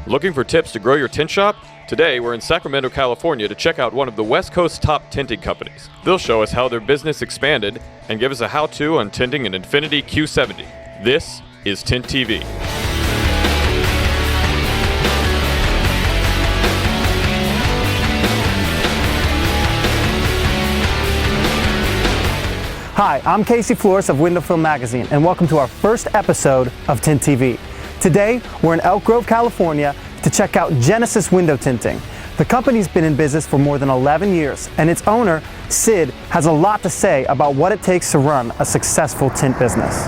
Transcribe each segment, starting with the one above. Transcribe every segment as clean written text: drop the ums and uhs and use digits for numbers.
Looking for tips to grow your tint shop? Today, we're in Sacramento, California to check out one of the West Coast's top tinting companies. They'll show us how their business expanded and give us a how-to on tinting an Infiniti Q70. This is TintTV. Hi, I'm Casey Flores of Window Film Magazine, and welcome to our first episode of TintTV. Today, we're in Elk Grove, California, to check out Genesis Window Tinting. The company's been in business for more than 11 years, and its owner, Sid, has a lot to say about what it takes to run a successful tint business.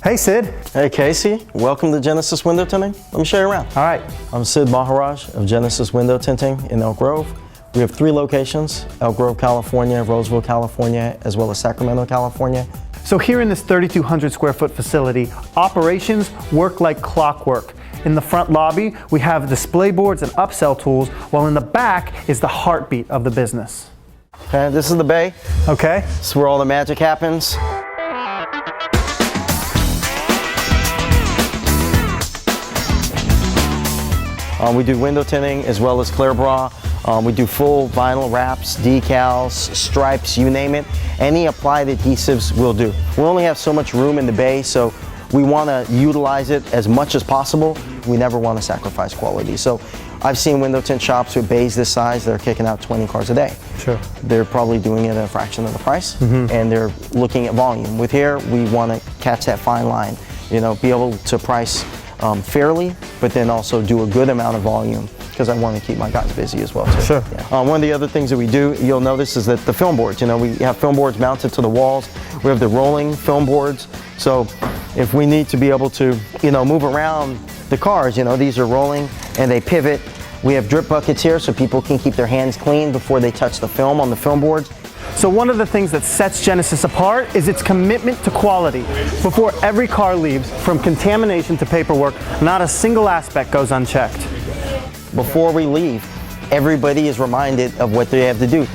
Hey Sid. Hey Casey, welcome to Genesis Window Tinting. Let me show you around. All right. I'm Sid Maharaj of Genesis Window Tinting in Elk Grove. We have 3 locations, Elk Grove, California, Roseville, California, as well as Sacramento, California. So here in this 3,200 square foot facility, operations work like clockwork. In the front lobby, we have display boards and upsell tools, while in the back is the heartbeat of the business. Okay, this is the bay. Okay. This is where all the magic happens. We do window tinting as well as clear bra. We do full vinyl wraps, decals, stripes, you name it. Any applied adhesives we'll do. We only have so much room in the bay, so we want to utilize it as much as possible. We never want to sacrifice quality. So I've seen window tint shops with bays this size that are kicking out 20 cars a day. Sure. They're probably doing it at a fraction of the price, and they're looking at volume. With here, we want to catch that fine line, you know, be able to price fairly, but then also do a good amount of volume, because I want to keep my guys busy as well too. Sure. Yeah. One of the other things that we do, you'll notice, is that the film boards, you know, we have film boards mounted to the walls. We have the rolling film boards. So if we need to be able to, you know, move around the cars, you know, these are rolling and they pivot. We have drip buckets here so people can keep their hands clean before they touch the film on the film boards. So one of the things that sets Genesis apart is its commitment to quality. Before every car leaves, from contamination to paperwork, not a single aspect goes unchecked. Before we leave, everybody is reminded of what they have to do.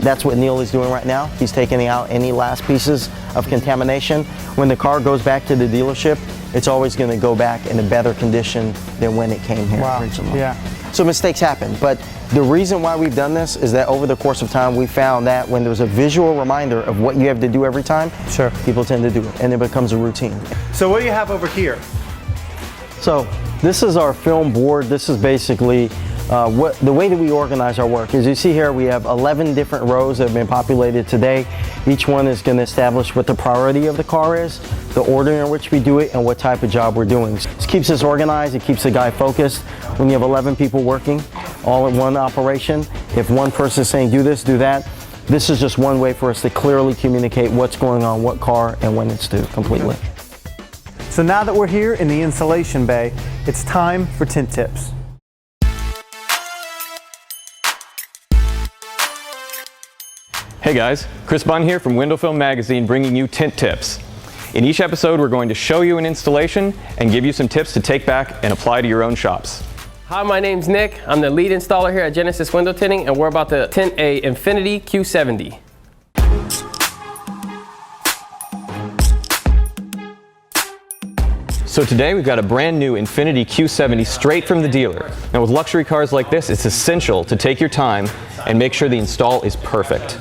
That's what Neil is doing right now. He's taking out any last pieces of contamination. When the car goes back to the dealership, it's always going to go back in a better condition than when it came here originally. Yeah. So mistakes happen, but the reason why we've done this is that over the course of time, we found that when there's a visual reminder of what you have to do every time, people tend to do it, and it becomes a routine. So what do you have over here? So this is our film board. This is basically the way that we organize our work. As you see here, we have 11 different rows that have been populated today. Each one is going to establish what the priority of the car is, the order in which we do it, and what type of job we're doing. This keeps us organized. It keeps the guy focused. When you have 11 people working all in one operation, if one person is saying do this, do that, this is just one way for us to clearly communicate what's going on, what car, and when it's due completely. So now that we're here in the installation bay, it's time for tint tips. Hey guys, Chris Bunn here from Window Film Magazine, bringing you tint tips. In each episode, we're going to show you an installation and give you some tips to take back and apply to your own shops. Hi, my name's Nick. I'm the lead installer here at Genesis Window Tinting, and we're about to tint a Infiniti Q70. So today we've got a brand new Infiniti Q70 straight from the dealer. Now with luxury cars like this, it's essential to take your time and make sure the install is perfect.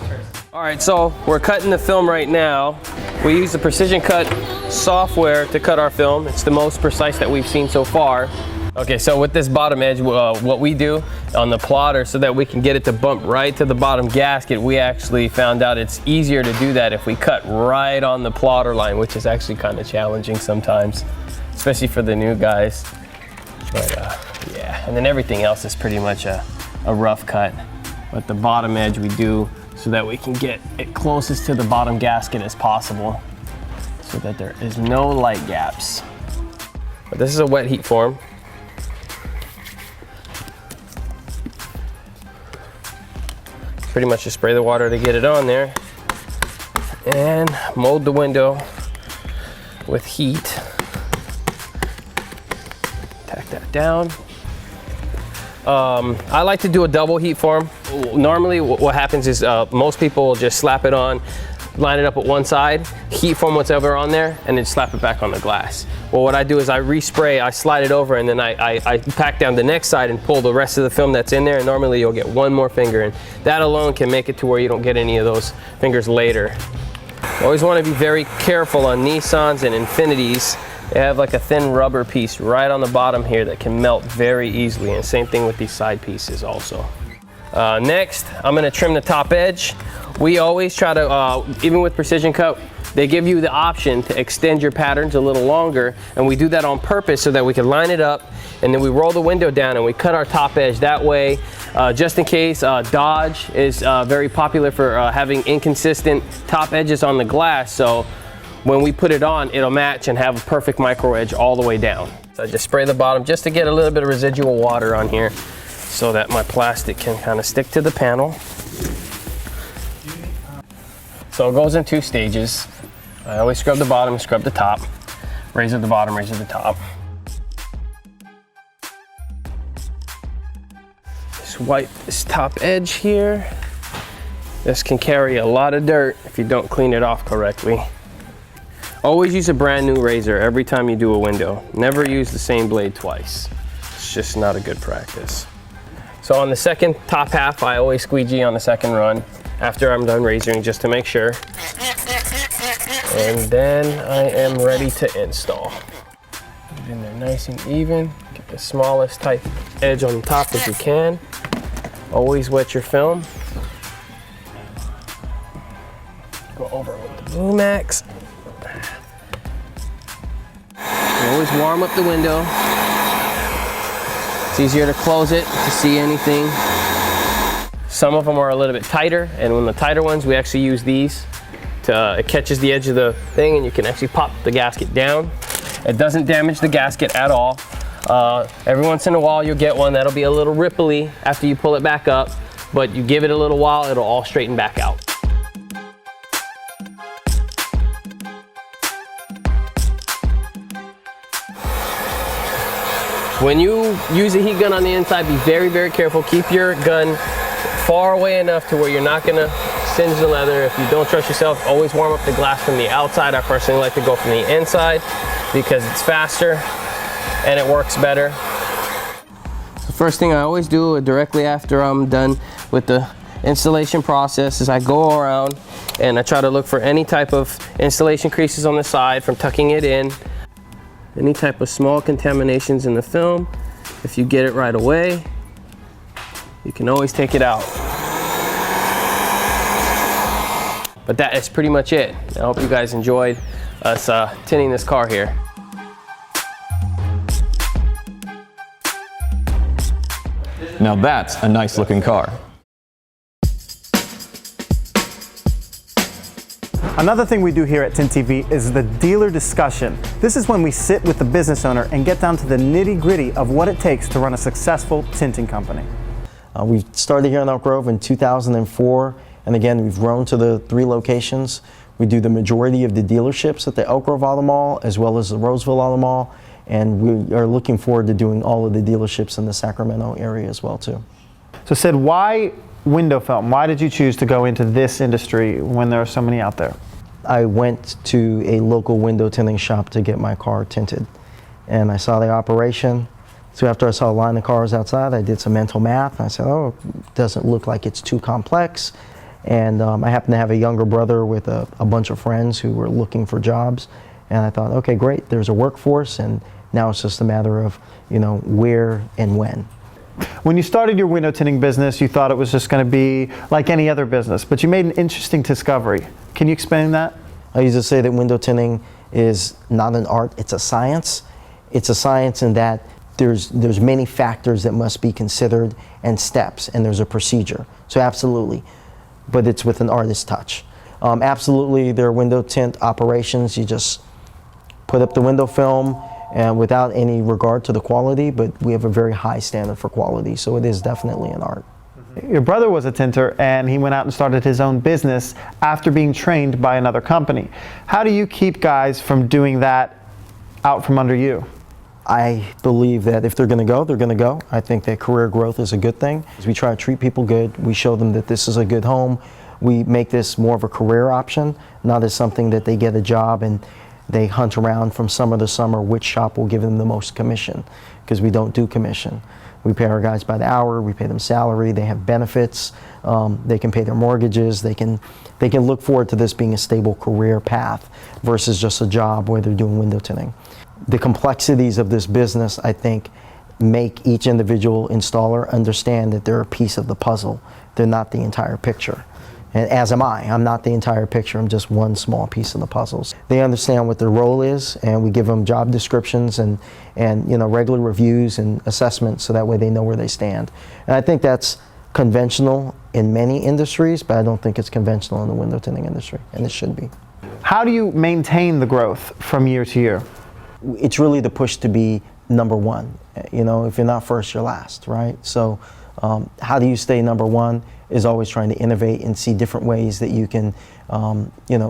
All right, so we're cutting the film right now. We use the Precision Cut software to cut our film. It's the most precise that we've seen so far. Okay, so with this bottom edge, what we do on the plotter so that we can get it to bump right to the bottom gasket, we actually found out it's easier to do that if we cut right on the plotter line, which is actually kind of challenging sometimes, especially for the new guys. But yeah, and then everything else is pretty much a rough cut. But the bottom edge we do so that we can get it closest to the bottom gasket as possible so that there is no light gaps. But this is a wet heat form. Pretty much just spray the water to get it on there and mold the window with heat. Tack that down. I like to do a double heat form. normally what happens is most people will just slap it on, line it up at one side, heat form whatever on there, and then slap it back on the glass. Well, what I do is I respray, I slide it over, and then I pack down the next side and pull the rest of the film that's in there, and normally you'll get one more finger, and that alone can make it to where you don't get any of those fingers later. You always want to be very careful on Nissans and Infinitis. They have like a thin rubber piece right on the bottom here that can melt very easily, and same thing with these side pieces also. Next, I'm going to trim the top edge. We always try to, even with precision cut, they give you the option to extend your patterns a little longer, and we do that on purpose so that we can line it up, and then we roll the window down and we cut our top edge that way, just in case. Dodge is very popular for having inconsistent top edges on the glass, so when we put it on, it'll match and have a perfect micro edge all the way down. So I just spray the bottom just to get a little bit of residual water on here so that my plastic can kind of stick to the panel. So it goes in 2 stages. I always scrub the bottom, scrub the top, razor the bottom, razor the top. Just wipe this top edge here. This can carry a lot of dirt if you don't clean it off correctly. Always use a brand new razor every time you do a window. Never use the same blade twice. It's just not a good practice. So on the second top half, I always squeegee on the second run after I'm done razoring, just to make sure. And then I am ready to install. Get it in there nice and even. Get the smallest type edge on the top as you can. Always wet your film. Go over with the Blue Max. Always warm up the window. It's easier to close it to see anything. Some of them are a little bit tighter, and when the tighter ones, we actually use these to, it catches the edge of the thing, and you can actually pop the gasket down. It doesn't damage the gasket at all. Every once in a while you'll get one that'll be a little ripply after you pull it back up, but you give it a little while, it'll all straighten back out. When you use a heat gun on the inside, be very, very careful. Keep your gun far away enough to where you're not gonna singe the leather. If you don't trust yourself, always warm up the glass from the outside. I personally like to go from the inside because it's faster and it works better. The first thing I always do directly after I'm done with the installation process is I go around and I try to look for any type of installation creases on the side from tucking it in. Any type of small contaminations in the film, if you get it right away, you can always take it out. But that is pretty much it. I hope you guys enjoyed us tinting this car here. Now that's a nice looking car. Another thing we do here at TintTV is the dealer discussion. This is when we sit with the business owner and get down to the nitty-gritty of what it takes to run a successful tinting company. We started here in Elk Grove in 2004, and again, we've grown to the 3 locations. We do the majority of the dealerships at the Elk Grove Auto Mall as well as the Roseville Auto Mall, and we are looking forward to doing all of the dealerships in the Sacramento area as well too. So Sid, why window film? Why did you choose to go into this industry when there are so many out there? I went to a local window tinting shop to get my car tinted, and I saw the operation. So after I saw a line of cars outside, I did some mental math. I said, oh, it doesn't look like it's too complex. And I happen to have a younger brother with a bunch of friends who were looking for jobs. And I thought, okay, great, there's a workforce, and now it's just a matter of, you know, where and when. When you started your window tinting business, you thought it was just going to be like any other business, but you made an interesting discovery. Can you explain that? I used to say that window tinting is not an art, it's a science. It's a science in that there's many factors that must be considered and steps, and there's a procedure. So absolutely, but it's with an artist's touch. Absolutely, there are window tint operations. You just put up the window film and without any regard to the quality, but we have a very high standard for quality, so it is definitely an art. Your brother was a tinter, and he went out and started his own business after being trained by another company. How do you keep guys from doing that out from under you? I believe that if they're going to go, they're going to go. I think that career growth is a good thing. We try to treat people good. We show them that this is a good home. We make this more of a career option, not as something that they get a job and they hunt around from summer to summer which shop will give them the most commission, because we don't do commission. We pay our guys by the hour, we pay them salary, they have benefits, they can pay their mortgages, they can look forward to this being a stable career path versus just a job where they're doing window tinting. The complexities of this business, I think, make each individual installer understand that they're a piece of the puzzle. They're not the entire picture. And as am I. I'm not the entire picture. I'm just one small piece of the puzzles. They understand what their role is, and we give them job descriptions and regular reviews and assessments, so that way they know where they stand. And I think that's conventional in many industries, but I don't think it's conventional in the window tinting industry, and it should be. How do you maintain the growth from year to year? It's really the push to be number one. You know, if you're not first, you're last, right? So how do you stay number one is always trying to innovate and see different ways that you can,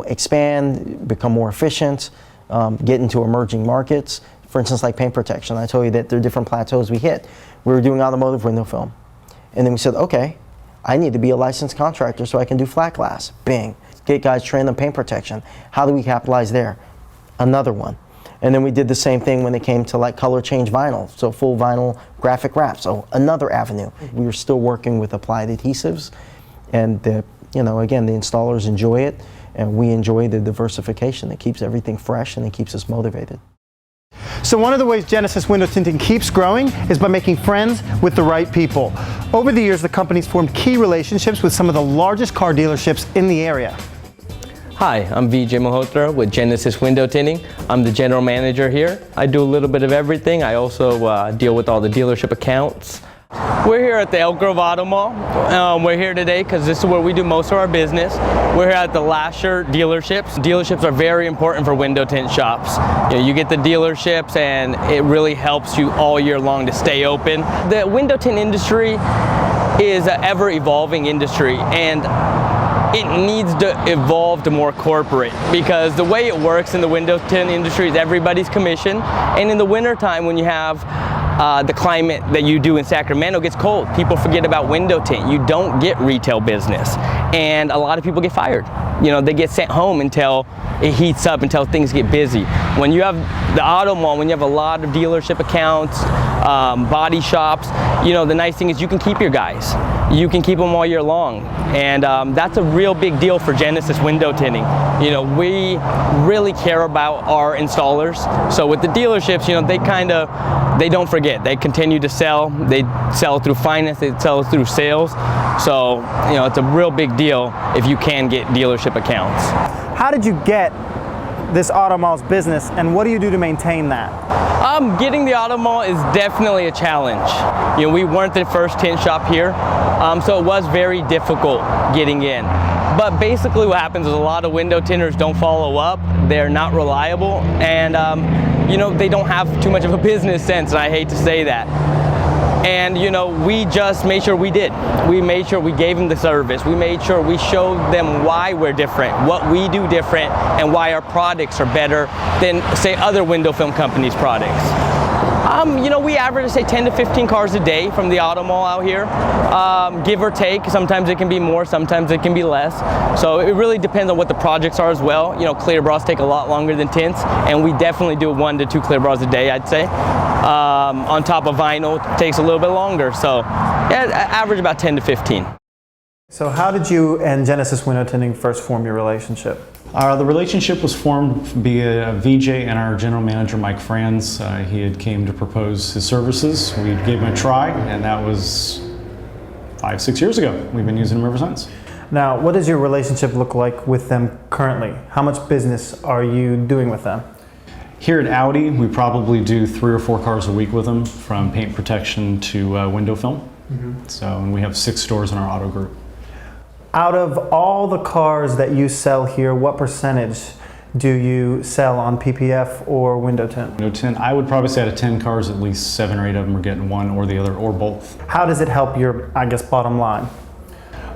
expand, become more efficient, get into emerging markets. For instance, like paint protection. I told you that there are different plateaus we hit. We were doing automotive window film. And then we said, okay, I need to be a licensed contractor so I can do flat glass. Bing. Get guys trained on paint protection. How do we capitalize there? Another one. And then we did the same thing when it came to like color change vinyl, so full vinyl graphic wrap, so another avenue. We were still working with applied adhesives, and again, the installers enjoy it, and we enjoy the diversification. It keeps everything fresh and it keeps us motivated. So one of the ways Genesis Window Tinting keeps growing is by making friends with the right people. Over the years, the company's formed key relationships with some of the largest car dealerships in the area. Hi, I'm Vijay Malhotra with Genesis Window Tinting. I'm the general manager here. I do a little bit of everything. I also deal with all the dealership accounts. We're here at the Elk Grove Auto Mall. We're here today because this is where we do most of our business. We're here at the Lasher dealerships. Dealerships are very important for window tint shops. You get the dealerships and it really helps you all year long to stay open. The window tint industry is an ever-evolving industry, and it needs to evolve to more corporate, because the way it works in the window tint industry is everybody's commission, and in the winter time when you have the climate that you do in Sacramento gets cold, people forget about window tint. You don't get retail business, and a lot of people get fired. They get sent home until it heats up, until things get busy. When you have the auto mall, when you have a lot of dealership accounts, body shops, the nice thing is you can keep your guys. You can keep them all year long, and that's a real big deal for Genesis Window Tinting. We really care about our installers. So with the dealerships, they don't forget. They continue to sell. They sell through finance. They sell through sales. So it's a real big deal if you can get dealership accounts. How did you get this auto mall's business, and what do you do to maintain that? Getting the auto mall is definitely a challenge. We weren't the first tint shop here, so it was very difficult getting in. But basically what happens is a lot of window tinters don't follow up, they're not reliable, and they don't have too much of a business sense, and I hate to say that. And we just made sure we did. We made sure we gave them the service. We made sure we showed them why we're different, what we do different, and why our products are better than, say, other window film companies' products. We average, say, 10 to 15 cars a day from the auto mall out here, give or take. Sometimes it can be more, sometimes it can be less. So it really depends on what the projects are as well. Clear bras take a lot longer than tints, and we definitely do 1 to 2 clear bras a day, I'd say. On top of vinyl, it takes a little bit longer. So yeah, average about 10 to 15. So how did you and Genesis Window Tinting first form your relationship? The relationship was formed via VJ and our general manager, Mike Franz. He had came to propose his services. We gave him a try, and that was 5-6 years ago. We've been using them ever since. Now, what does your relationship look like with them currently? How much business are you doing with them? Here at Audi, we probably do 3 or 4 cars a week with them, from paint protection to window film. So, and we have 6 stores in our auto group. Out of all the cars that you sell here, what percentage do you sell on PPF or window tint? Window tint, I would probably say out of 10 cars, at least 7 or 8 of them are getting one or the other or both. How does it help your, bottom line?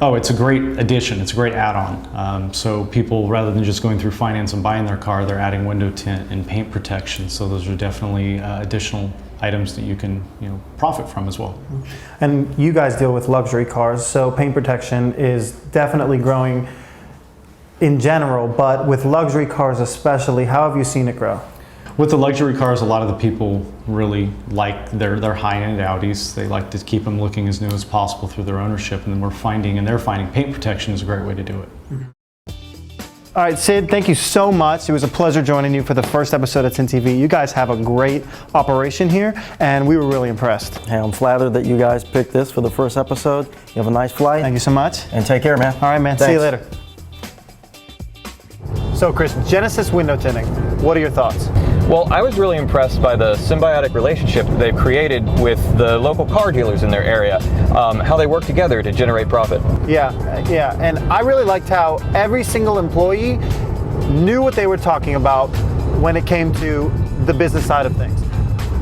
Oh, it's a great addition. It's a great add-on. So people, rather than just going through finance and buying their car, they're adding window tint and paint protection. So those are definitely additional items that you can profit from as well. And you guys deal with luxury cars, so paint protection is definitely growing in general, but with luxury cars especially, how have you seen it grow? With the luxury cars, a lot of the people really like their high-end Audis. They like to keep them looking as new as possible through their ownership, and then they're finding paint protection is a great way to do it. All right, Sid, thank you so much. It was a pleasure joining you for the first episode of TintTV. You guys have a great operation here, and we were really impressed. Hey, I'm flattered that you guys picked this for the first episode. You have a nice flight. Thank you so much. And take care, man. All right, man. Thanks. See you later. So, Chris, Genesis window tinting, what are your thoughts? Well, I was really impressed by the symbiotic relationship that they've created with the local car dealers in their area, how they work together to generate profit. Yeah, and I really liked how every single employee knew what they were talking about when it came to the business side of things.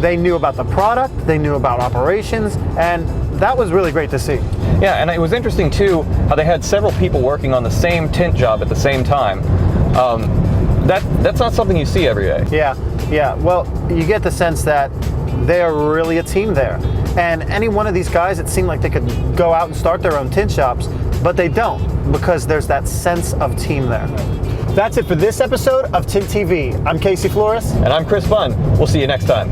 They knew about the product, they knew about operations, and that was really great to see. Yeah, and it was interesting too how they had several people working on the same tint job at the same time. That's not something you see every day. Yeah. Well, you get the sense that they are really a team there. And any one of these guys, it seemed like they could go out and start their own tint shops, but they don't, because there's that sense of team there. That's it for this episode of TintTV. I'm Casey Flores. And I'm Chris Bunn. We'll see you next time.